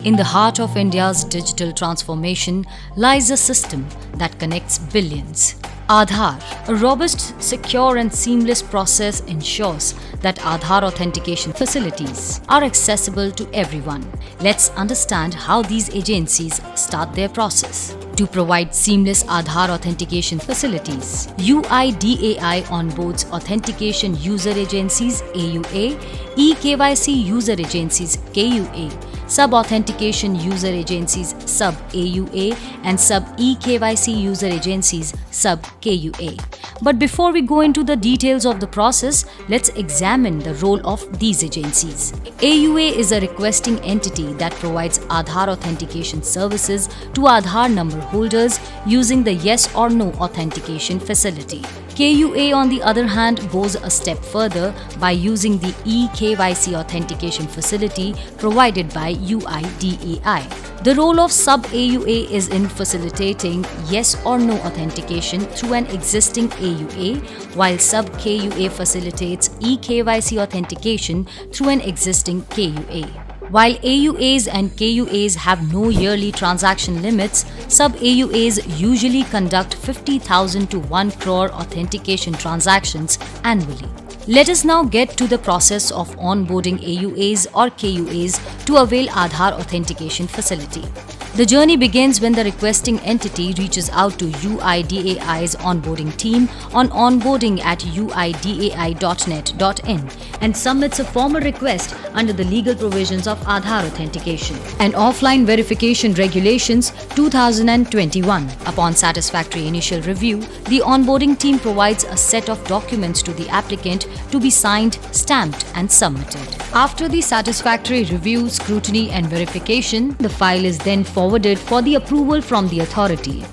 In the heart of India's digital transformation lies a system that connects billions. Aadhaar, a robust, secure and seamless process ensures that Aadhaar authentication facilities are accessible to everyone. Let's understand how these agencies start their process. To provide seamless Aadhaar authentication facilities, UIDAI onboards authentication user agencies AUA, eKYC user agencies KUA, sub-authentication user agencies sub-AUA and sub-eKYC user agencies sub-KUA. But before we go into the details of the process, let's examine the role of these agencies. AUA is a requesting entity that provides Aadhaar authentication services to Aadhaar number holders using the yes or no authentication facility. KUA, on the other hand, goes a step further by using the eKYC authentication facility provided by UIDAI. The role of sub-AUA is in facilitating yes or no authentication through an existing AUA, while sub-KUA facilitates eKYC authentication through an existing KUA. While AUAs and KUAs have no yearly transaction limits, sub-AUAs usually conduct 50,000 to 1 crore authentication transactions annually. Let us now get to the process of onboarding AUAs or KUAs to avail Aadhaar authentication facility. The journey begins when the requesting entity reaches out to UIDAI's onboarding team on onboarding@uidai.net.in and submits a formal request under the legal provisions of Aadhaar authentication and offline verification regulations 2021. Upon satisfactory initial review, the onboarding team provides a set of documents to the applicant to be signed, stamped and submitted. After the satisfactory review, scrutiny and verification, the file is then forwarded for the approval from the authority.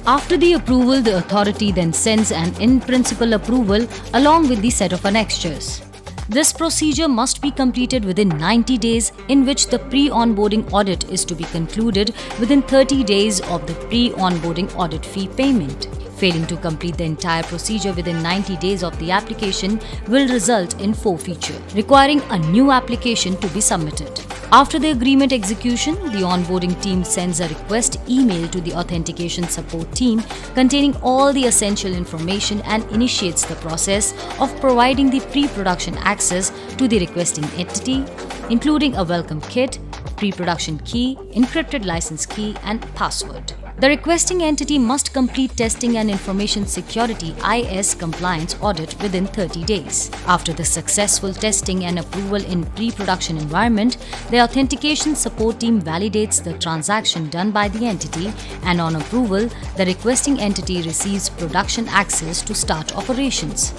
After the approval, the authority then sends an in-principle approval along with the set of annexures. This procedure must be completed within 90 days, in which the pre-onboarding audit is to be concluded within 30 days of the pre-onboarding audit fee payment. Failing to complete the entire procedure within 90 days of the application will result in forfeiture, requiring a new application to be submitted. After the agreement execution, the onboarding team sends a request email to the authentication support team containing all the essential information and initiates the process of providing the pre-production access to the requesting entity, including a welcome kit, pre-production key, encrypted license key, and password. The requesting entity must complete testing and information security (IS) compliance audit within 30 days. After the successful testing and approval in pre-production environment, the authentication support team validates the transaction done by the entity, and on approval, the requesting entity receives production access to start operations.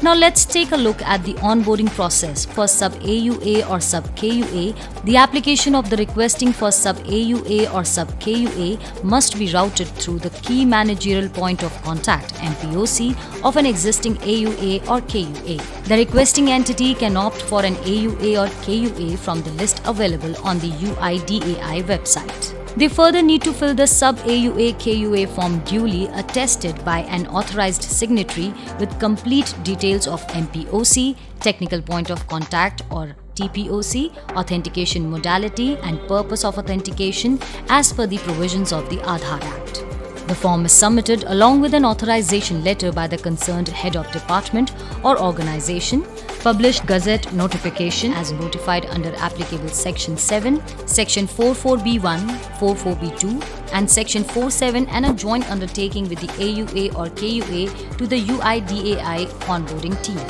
Now let's take a look at the onboarding process for sub-AUA or sub-KUA. The application of the requesting for sub-AUA or sub-KUA must be routed through the Key Managerial Point of Contact (MPOC) of an existing AUA or KUA. The requesting entity can opt for an AUA or KUA from the list available on the UIDAI website. They further need to fill the sub-AUA-KUA form duly attested by an authorized signatory with complete details of MPOC, Technical Point of Contact or TPOC, authentication modality and purpose of authentication as per the provisions of the Aadhaar Act. The form is submitted along with an authorization letter by the concerned head of department or organization, published Gazette notification as notified under applicable Section 7, Section 44B1, 44B2 and Section 47 and a joint undertaking with the AUA or KUA to the UIDAI onboarding team.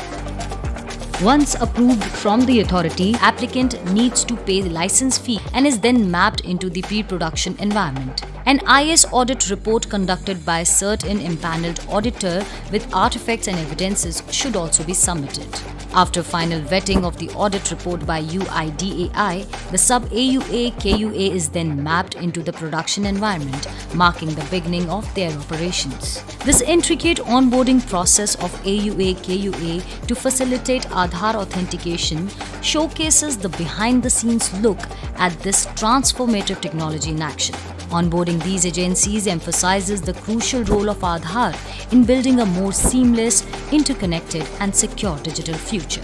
Once approved from the authority, applicant needs to pay the license fee and is then mapped into the pre-production environment. An IS audit report conducted by a certain impaneled auditor with artifacts and evidences should also be submitted. After final vetting of the audit report by UIDAI, the sub-AUA-KUA is then mapped into the production environment, marking the beginning of their operations. This intricate onboarding process of AUA-KUA to facilitate Aadhaar authentication showcases the behind-the-scenes look at this transformative technology in action. Onboarding these agencies emphasizes the crucial role of Aadhaar in building a more seamless, interconnected and secure digital future.